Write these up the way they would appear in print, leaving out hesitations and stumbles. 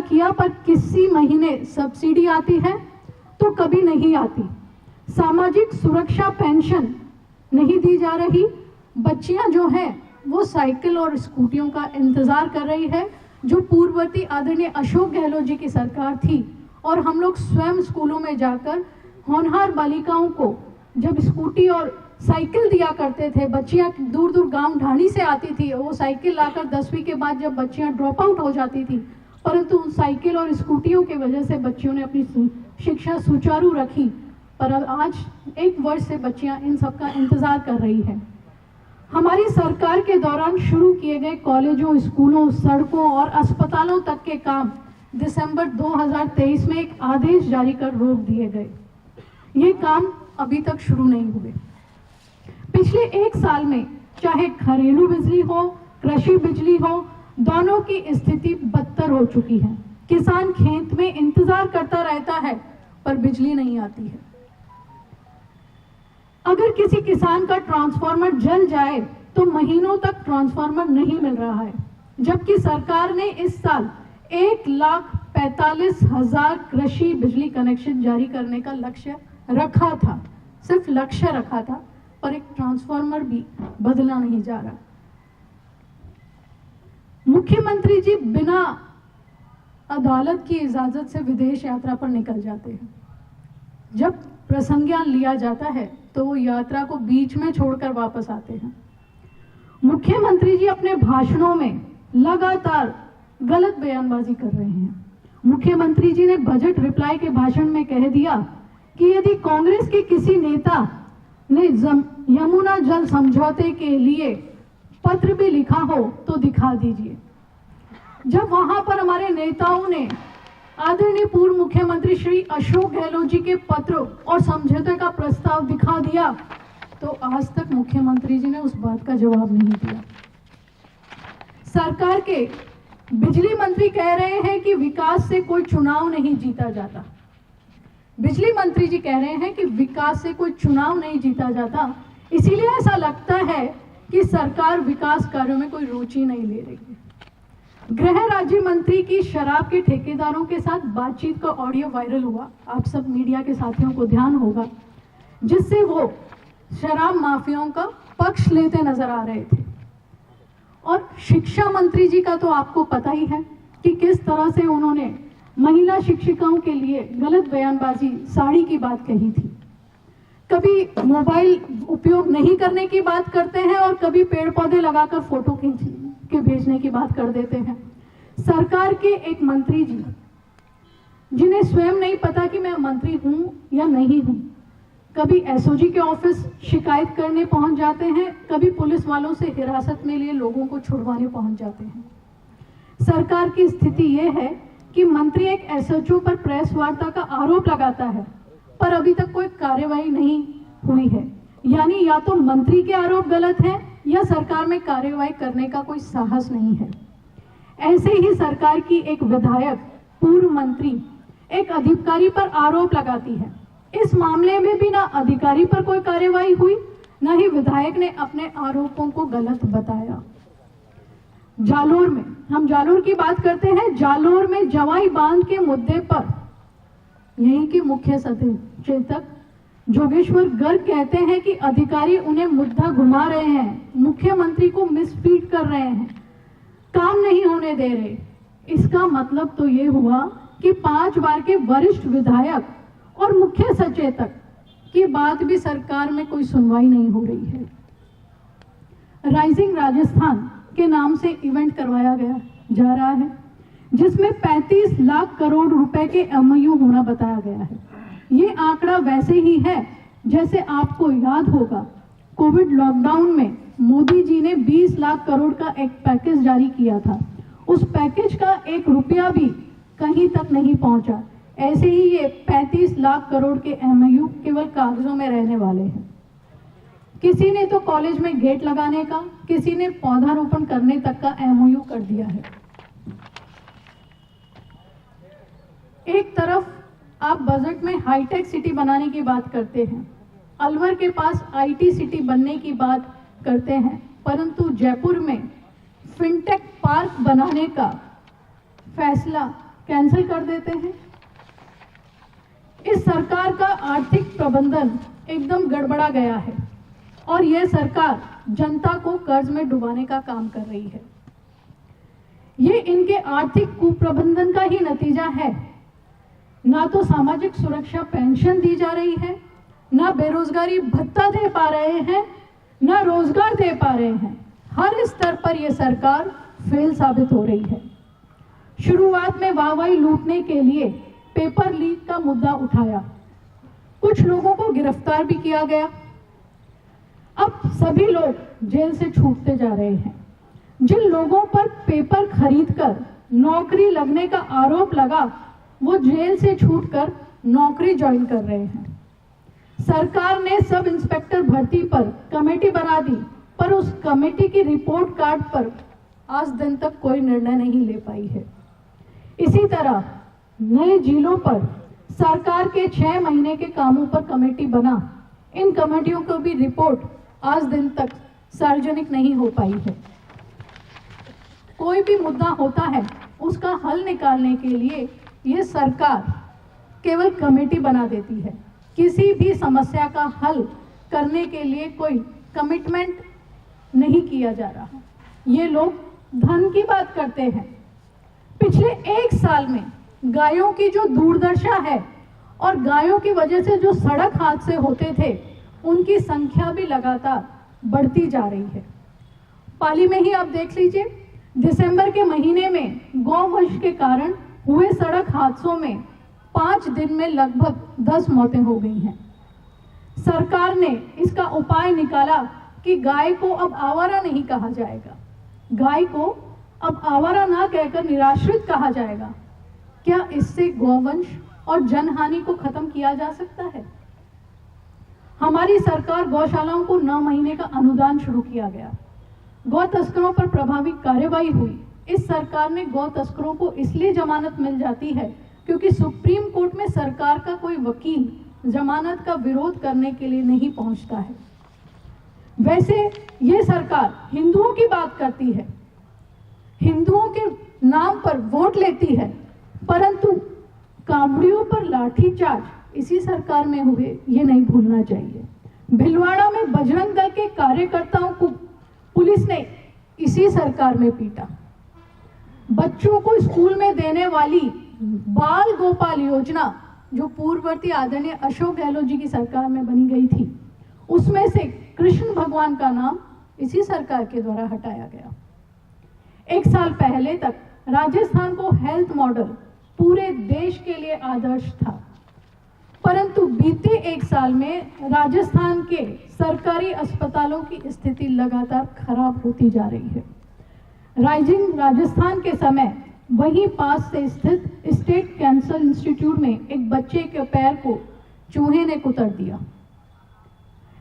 किया, पर किसी महीने सब्सिडी आती है तो कभी नहीं आती। सामाजिक सुरक्षा पेंशन नहीं दी जा रही। बच्चियां जो हैं वो साइकिल और स्कूटियों का इंतजार कर रही है, जो पूर्ववर्ती आदरणीय अशोक गहलोत जी की सरकार थी। और हम लोग स्वयं स्कूलों में जाकर होनहार बालिकाओं को जब स्कूटी और साइकिल दिया करते थे, बच्चियां दूर दूर गांव ढाणी से आती थी, वो साइकिल लाकर 10वीं के बाद जब बच्चियां ड्रॉप आउट हो जाती थी, परंतु उन साइकिल और स्कूटियों की वजह से बच्चियों ने अपनी शिक्षा सुचारू रखी। पर आज 1 वर्ष से बच्चियां इन सब का इंतजार कर रही है। हमारी सरकार के दौरान शुरू किए गए कॉलेजों, स्कूलों, सड़कों और अस्पतालों तक के काम दिसंबर 2023 में एक आदेश जारी कर रोक दिए गए। ये काम अभी तक शुरू नहीं हुए। पिछले 1 साल में चाहे घरेलू बिजली हो, कृषि बिजली हो, दोनों की स्थिति बदतर हो चुकी है। किसान खेत में इंतजार करता रहता है पर बिजली नहीं आती है। अगर किसी किसान का ट्रांसफार्मर जल जाए तो महीनों तक ट्रांसफार्मर नहीं मिल रहा है, जबकि सरकार ने इस साल 1,45,000 कृषि बिजली कनेक्शन जारी करने का लक्ष्य रखा था। सिर्फ लक्ष्य रखा था, पर एक ट्रांसफार्मर भी बदला नहीं जा रहा। मुख्यमंत्री जी बिना अदालत की इजाजत से विदेश यात्रा पर निकल जाते हैं। जब प्रसंज्ञान लिया जाता है तो वो यात्रा को बीच में छोड़कर वापस आते हैं। मुख्यमंत्री जी अपने भाषणों में लगातार गलत बयानबाजी कर रहे हैं। मुख्यमंत्री जी ने बजट रिप्लाई के भाषण में कह दिया कि यदि कांग्रेस के किसी नेता ने यमुना जल समझौते के लिए पत्र भी लिखा हो तो दिखा दीजिए। जब वहां पर हमारे नेताओं ने आदरणीय पूर्व मुख्यमंत्री श्री अशोक गहलोत जी के पत्र और समझौते का प्रस्ताव दिखा दिया तो आज तक मुख्यमंत्री जी ने उस बात का जवाब नहीं दिया। सरकार के बिजली मंत्री कह रहे हैं कि विकास से कोई चुनाव नहीं जीता जाता। बिजली मंत्री जी कह रहे हैं कि विकास से कोई चुनाव नहीं जीता जाता, इसीलिए ऐसा लगता है कि सरकार विकास कार्यों में कोई रुचि नहीं ले रही है। गृह राज्य मंत्री की शराब के ठेकेदारों के साथ बातचीत का ऑडियो वायरल हुआ, आप सब मीडिया के साथियों को ध्यान होगा, जिससे वो शराब माफियाओं का पक्ष लेते नजर आ रहे थे। और शिक्षा मंत्री जी का तो आपको पता ही है कि किस तरह से उन्होंने महिला शिक्षिकाओं के लिए गलत बयानबाजी, साड़ी की बात कही थी। कभी मोबाइल उपयोग नहीं करने की बात करते हैं और कभी पेड़ पौधे लगाकर फोटो खींच के भेजने की बात कर देते हैं। सरकार के एक मंत्री जी जिन्हें स्वयं नहीं पता कि मैं मंत्री हूं या नहीं हूं, कभी एसओजी के ऑफिस शिकायत करने पहुंच जाते हैं, कभी पुलिस वालों से हिरासत में लिए लोगों को छुड़वाने पहुंच जाते हैं। सरकार की स्थिति यह है कि मंत्री एक एसएचओ पर प्रेस वार्ता का आरोप लगाता है, पर अभी तक कोई कार्यवाही नहीं हुई है। यानी या तो मंत्री के आरोप गलत है या सरकार में कार्यवाही करने का कोई साहस नहीं है। ऐसे ही सरकार की एक विधायक, पूर्व मंत्री एक अधिकारी पर आरोप लगाती है। इस मामले में भी ना अधिकारी पर कोई कार्यवाही हुई, ना ही विधायक ने अपने आरोपों को गलत बताया। जालोर में, हम जालोर की बात करते हैं, जालोर में जवाई बांध के मुद्दे पर यहीं के मुख्य सचेतक जोगेश्वर गर्ग कहते हैं कि अधिकारी उन्हें मुद्दा घुमा रहे हैं, मुख्यमंत्री को मिसफीड कर रहे हैं, काम नहीं होने दे रहे। इसका मतलब तो ये हुआ कि 5 बार के वरिष्ठ विधायक और मुख्य सचेतक की बात भी सरकार में कोई सुनवाई नहीं हो रही है। राइजिंग राजस्थान के नाम से इवेंट करवाया जा रहा है, जिसमें 35 लाख करोड़ रुपए के एमओयू होना बताया गया है। ये आंकड़ा वैसे ही है जैसे आपको याद होगा कोविड लॉकडाउन में मोदी जी ने 20 लाख करोड़ का एक पैकेज जारी किया था। उस पैकेज का 1 रुपया भी कहीं तक नहीं पहुंचा। ऐसे ही ये 35 लाख करोड़ के एमओयू केवल कागजों में रहने वाले हैं। किसी ने तो कॉलेज में गेट लगाने का, किसी ने पौधारोपण करने तक का एमओयू कर दिया है। एक तरफ आप बजट में हाईटेक सिटी बनाने की बात करते हैं, अलवर के पास आईटी सिटी बनने की बात करते हैं, परंतु जयपुर में फिनटेक पार्क बनाने का फैसला कैंसिल कर देते हैं। इस सरकार का आर्थिक प्रबंधन एकदम गड़बड़ा गया है और यह सरकार जनता को कर्ज में डुबाने का काम कर रही है। ये इनके आर्थिक कुप्रबंधन का ही नतीजा है। ना तो सामाजिक सुरक्षा पेंशन दी जा रही है, ना बेरोजगारी भत्ता दे पा रहे हैं, ना रोजगार दे पा रहे हैं। हर स्तर पर यह सरकार फेल साबित हो रही है। शुरुआत में वाहवाही लूटने के लिए पेपर लीक का मुद्दा उठाया, कुछ लोगों को गिरफ्तार भी किया गया। अब सभी लोग जेल से छूटते जा रहे हैं। जिन लोगों पर पेपर खरीदकर नौकरी लगने का आरोप लगा, वो जेल से छूटकर नौकरी ज्वाइन कर रहे हैं। सरकार ने सब इंस्पेक्टर भर्ती पर कमेटी बना दी, पर उस कमेटी की रिपोर्ट कार्ड पर आज दिन तक कोई निर्णय नहीं ले पाई है। इसी तरह नए जिलों पर सरकार के 6 महीने के कामों पर कमेटी बना, इन कमेटियों को भी रिपोर्ट आज दिन तक सार्वजनिक नहीं हो पाई है। कोई भी मुद्दा होता है, उसका हल निकालने के लिए ये सरकार केवल कमेटी बना देती है। किसी भी समस्या का हल करने के लिए कोई कमिटमेंट नहीं किया जा रहा। ये लोग धन की बात करते हैं। पिछले 1 साल में गायों की जो दुर्दशा है और गायों की वजह से जो सड़क हादसे होते थे, उनकी संख्या भी लगातार बढ़ती जा रही है। पाली में ही आप देख लीजिए, दिसंबर के महीने में गौवंश के कारण हुए सड़क हादसों में 5 दिन में लगभग 10 मौतें हो गई हैं। सरकार ने इसका उपाय निकाला कि गाय को अब आवारा नहीं कहा जाएगा, गाय को अब आवारा ना कहकर निराश्रित कहा जाएगा। क्या इससे गौवंश और जनहानि को खत्म किया जा सकता है? हमारी सरकार गौशालाओं को 9 महीने का अनुदान शुरू किया गया। गौ तस्करों पर प्रभावी कार्यवाही हुई। इस सरकार में गौ तस्करों को इसलिए जमानत मिल जाती है क्योंकि सुप्रीम कोर्ट में सरकार का कोई वकील जमानत का विरोध करने के लिए नहीं पहुंचता है। वैसे ये सरकार हिंदुओं की बात करती है, हिंदुओं के नाम पर वोट लेती है, परंतु कांवड़ियों पर लाठीचार्ज इसी सरकार में हुए, ये नहीं भूलना चाहिए। भिलवाड़ा में बजरंग दल के कार्यकर्ताओं को पुलिस ने इसी सरकार में पीटा। बच्चों को स्कूल में देने वाली बाल गोपाल योजना, जो पूर्ववर्ती आदरणीय अशोक गहलोत जी की सरकार में बनी गई थी, उसमें से कृष्ण भगवान का नाम इसी सरकार के द्वारा हटाया गया। 1 साल पहले तक राजस्थान को हेल्थ मॉडल पूरे देश के लिए आदर्श था, परंतु बीते 1 साल में राजस्थान के सरकारी अस्पतालों की स्थिति लगातार खराब होती जा रही है। राइजिंग राजस्थान के समय वहीं पास से स्थित स्टेट कैंसर इंस्टीट्यूट में एक बच्चे के पैर को चूहे ने कुतर दिया।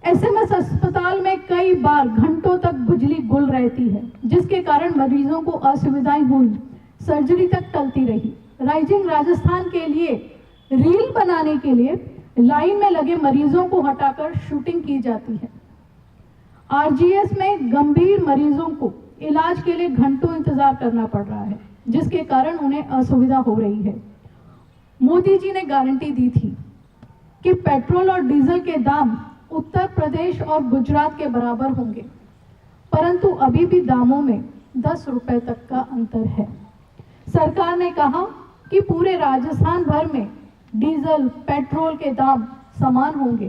एसएमएस अस्पताल में कई बार घंटों तक बिजली गुल रहती है, जिसके कारण मरीजों को असुविधाएं हुई, सर्जरी तक टलती रही। राइजिंग राजस्थान के लिए रील बनाने के लिए लाइन में लगे मरीजों को हटाकर शूटिंग की जाती है। आरजीएस में गंभीर मरीजों को इलाज के लिए घंटों इंतजार करना पड़ रहा है, जिसके कारण उन्हें असुविधा हो रही है। मोदी जी ने गारंटी दी थी कि पेट्रोल और डीजल के दाम उत्तर प्रदेश और गुजरात के बराबर होंगे, परंतु अभी भी दामों में 10 रुपए तक का अंतर है। सरकार ने कहा कि पूरे राजस्थान भर में डीजल पेट्रोल के दाम समान होंगे।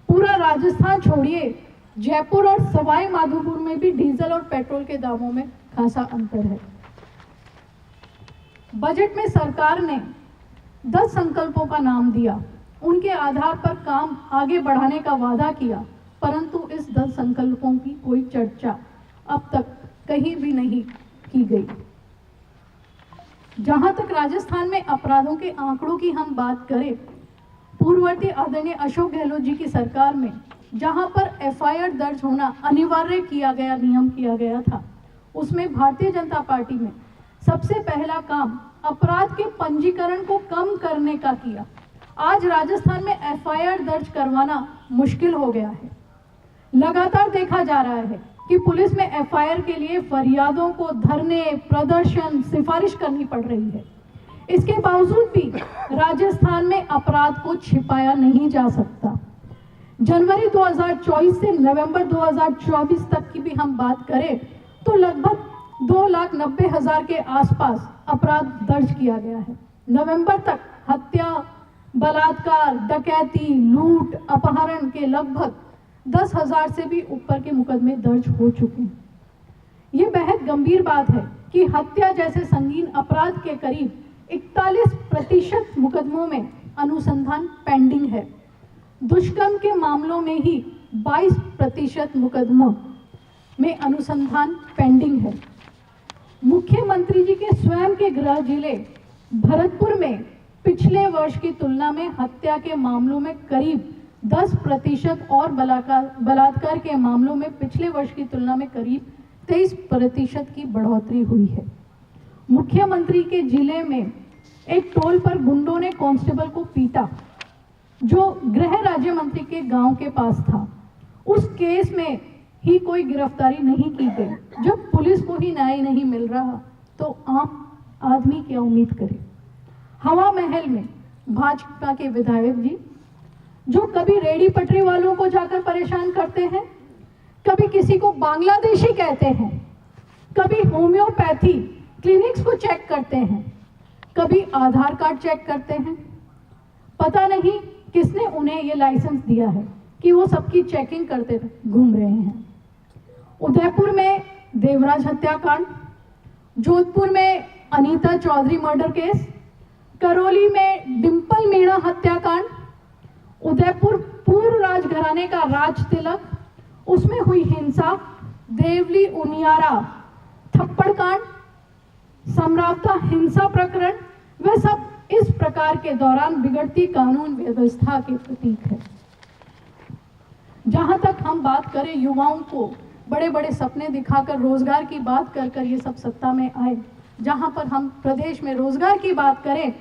पूरा राजस्थान छोड़िए, जयपुर और सवाई माधोपुर में भी डीजल और पेट्रोल के दामों में खासा अंतर है। बजट में सरकार ने 10 संकल्पों का नाम दिया, उनके आधार पर काम आगे बढ़ाने का वादा किया, परंतु इस 10 संकल्पों की कोई चर्चा अब तक कहीं भी नहीं की गई। जहां तक राजस्थान में अपराधों के आंकड़ों की हम बात करें, पूर्ववर्ती आदरणीय अशोक गहलोत जी की सरकार में जहां पर एफआईआर दर्ज होना अनिवार्य किया गया, नियम किया गया था, उसमें भारतीय जनता पार्टी में सबसे पहला काम अपराध के पंजीकरण को कम करने का किया। आज राजस्थान में एफआईआर दर्ज करवाना मुश्किल हो गया है। लगातार देखा जा रहा है कि पुलिस में एफआईआर के लिए फरियादों को धरने, प्रदर्शन, सिफारिश करनी पड़ रही है। इसके बावजूद भी राजस्थान में अपराध को छिपाया नहीं जा सकता। जनवरी 2024 से नवंबर 2024 तक की भी हम बात करें तो लगभग 2,90,000 के आसपास अपराध दर्ज किया गया है। नवंबर तक हत्या, बलात्कार, डकैती, लूट, अपहरण के लगभग 10,000 से भी ऊपर के मुकदमे दर्ज हो चुके हैं। ये बेहद गंभीर बात है कि हत्या जैसे संगीन अपराध के करीब 41% मुकदमों में अनुसंधान पेंडिंग है। दुष्कर्म के मामलों में ही 22% मुकदमों में अनुसंधान पेंडिंग है। मुख्यमंत्री जी के स्वयं के गृह जिले भरतपुर में पिछले वर्ष की तुलना में हत्या के मामलों में करीब 10% और बलात्कार के मामलों में पिछले वर्ष की तुलना में करीब 23% की बढ़ोतरी हुई है। मुख्यमंत्री के जिले में एक टोल पर गुंडों ने कांस्टेबल को पीटा, जो गृह राज्य मंत्री के गांव के पास था। उस केस में ही कोई गिरफ्तारी नहीं की गई। जब पुलिस को ही न्याय नहीं मिल रहा तो आम आदमी क्या उम्मीद करे। हवा महल में भाजपा के विधायक जी जो कभी रेडी पटरी वालों को जाकर परेशान करते हैं, कभी किसी को बांग्लादेशी कहते हैं, कभी होम्योपैथी क्लिनिक्स को चेक करते हैं, कभी आधार कार्ड चेक करते हैं। पता नहीं किसने उन्हें ये लाइसेंस दिया है कि वो सबकी चेकिंग करते घूम रहे हैं। उदयपुर में देवराज हत्याकांड, जोधपुर में अनीता चौधरी मर्डर केस, करौली में डिंपल मीणा हत्याकांड, उदयपुर पूर्व राजघराने का राज तिलक, उसमें हुई हिंसा, देवली उनियारा थप्पड़ कांड, समरावता हिंसा प्रकरण, वह सब इस प्रकार के दौरान बिगड़ती कानून व्यवस्था के प्रतीक है। जहां तक हम बात करें युवाओं को बड़े बड़े सपने दिखाकर रोजगार की बात कर ये सब सत्ता में आए, जहां पर हम प्रदेश में रोजगार की बात करें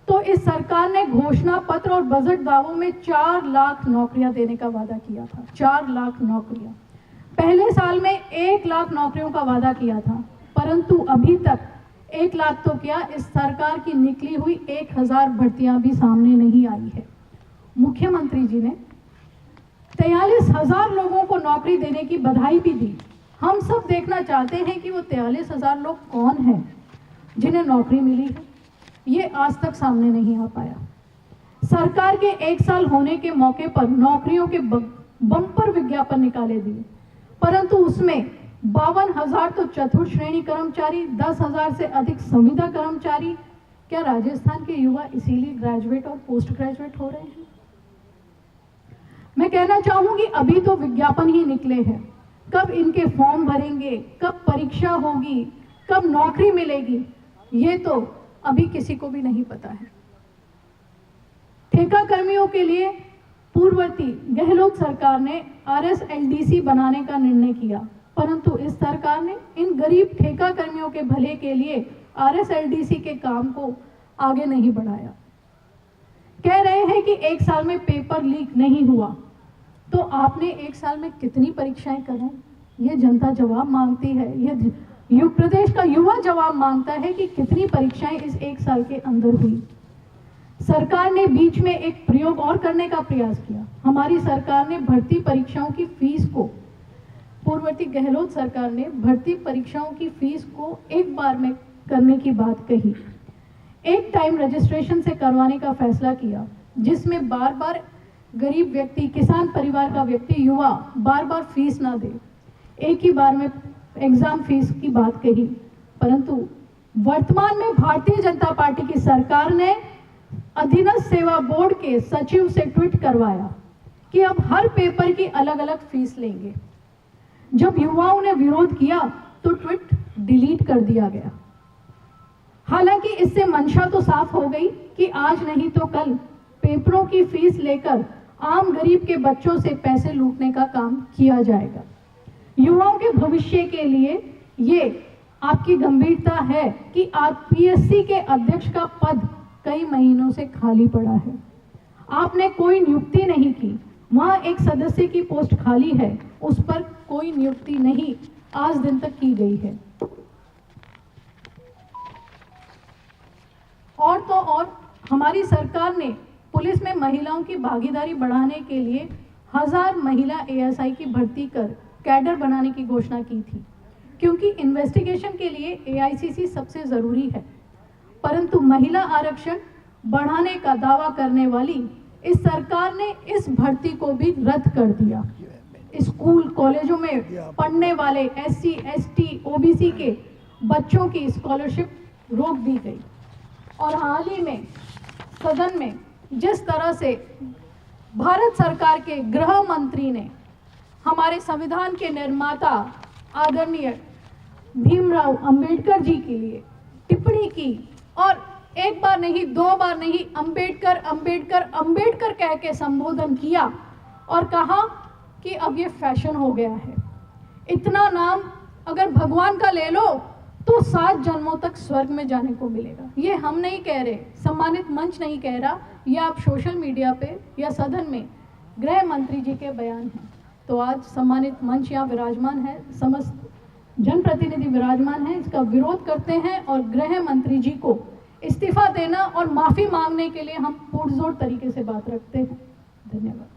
तो इस सरकार ने घोषणा पत्र और बजट दावों में 4 लाख नौकरियां देने का वादा किया था। 4 लाख नौकरियां। पहले साल में 1 लाख नौकरियों का वादा किया था, परंतु अभी तक 1 लाख तो क्या, इस सरकार की निकली हुई 1000 भर्तियां भी सामने नहीं आई है। मुख्यमंत्री जी ने 43,000 लोगों को नौकरी देने की बधाई भी दी। हम सब देखना चाहते हैं कि वो 43,000 लोग कौन हैं जिन्हें नौकरी मिली है। ये आज तक सामने नहीं आ पाया। सरकार के 1 साल होने के मौके पर नौकरियों के बम्पर विज्ञापन निकाले दिए, परंतु उसमें 52,000 तो चतुर्थ श्रेणी कर्मचारी, 10,000 से अधिक संविदा कर्मचारी। क्या राजस्थान के युवा इसीलिए ग्रेजुएट और पोस्ट ग्रेजुएट हो रहे हैं? मैं कहना चाहूंगी अभी तो विज्ञापन ही निकले हैं, कब इनके फॉर्म भरेंगे, कब परीक्षा होगी, कब नौकरी मिलेगी, ये तो अभी किसी को भी नहीं पता है। ठेका कर्मियों के लिए पूर्ववर्ती गहलोत सरकार ने RSLDC बनाने का निर्णय किया, परंतु इस सरकार ने इन गरीब ठेका कर्मियों के भले के लिए RSLDC के काम को आगे नहीं बढ़ाया। कह रहे हैं कि 1 साल में पेपर लीक नहीं हुआ, तो आपने 1 साल में कितनी परीक्षाएं कराई? ये जनता जवाब मांगती है। ये प्रदेश का युवा जवाब मांगता है कि कितनी परीक्षाएं इस 1 साल के अंदर हुई। सरकार ने बीच में एक प्रयोग और करने का प्रयास किया। हमारी सरकार ने भर्ती परीक्षाओं की फीस को, पूर्ववर्ती गहलोत सरकार ने भर्ती परीक्षाओं की फीस को एक बार में करने की बात कही। एक टाइम रजिस्ट्रेशन से करवाने का फैसला किया, जिसमें बार बार गरीब व्यक्ति, किसान परिवार का व्यक्ति, युवा बार बार फीस ना दे, एक ही बार में एग्जाम फीस की बात कही। परंतु वर्तमान में भारतीय जनता पार्टी की सरकार ने अधीनस्थ सेवा बोर्ड के सचिव से ट्वीट करवाया कि अब हर पेपर की अलग अलग फीस लेंगे। जब युवाओं ने विरोध किया तो ट्वीट डिलीट कर दिया गया। हालांकि इससे मंशा तो साफ हो गई कि आज नहीं तो कल पेपरों की फीस लेकर आम गरीब के बच्चों से पैसे लूटने का काम किया जाएगा। युवाओं के भविष्य के लिए ये आपकी गंभीरता है कि RPSC के अध्यक्ष का पद कई महीनों से खाली पड़ा है। आपने कोई नियुक्ति नहीं की, वहां एक सदस्य की पोस्ट खाली है, उस पर कोई नियुक्ति नहीं आज दिन तक की गई है। और तो और हमारी सरकार ने पुलिस में महिलाओं की भागीदारी बढ़ाने के लिए 1000 महिला एएसआई की भर्ती कर कैडर बनाने की घोषणा की थी, क्योंकि इन्वेस्टिगेशन के लिए एआईसीसी सबसे ज़रूरी है। परंतु महिला आरक्षण बढ़ाने का दावा करने वाली इस सरकार ने इस भर्ती को भी रद्द कर दिया। स्कूल कॉलेजों में पढ़ने वाले एससी, एसटी, ओबीसी के बच्चों की स्कॉलरशिप रोक दी गई। और हाल ही में सदन में जिस तरह से भारत सरकार के गृह मंत्री ने हमारे संविधान के निर्माता आदरणीय भीमराव अंबेडकर जी के लिए टिप्पणी की और एक बार नहीं, 2 बार नहीं, अंबेडकर अंबेडकर अंबेडकर कह के संबोधन किया और कहा कि अब ये फैशन हो गया है। इतना नाम अगर भगवान का ले लो तो 7 जन्मों तक स्वर्ग में जाने को मिलेगा। ये हम नहीं कह रहे, सम्मानित मंच नहीं कह रहा, ये आप सोशल मीडिया पे या सदन में गृह मंत्री जी के बयान हैं। तो आज सम्मानित मंच यहाँ विराजमान है, समस्त जनप्रतिनिधि विराजमान हैं, इसका विरोध करते हैं और गृह मंत्री जी को इस्तीफा देना और माफ़ी मांगने के लिए हम पुरजोर तरीके से बात रखते हैं। धन्यवाद।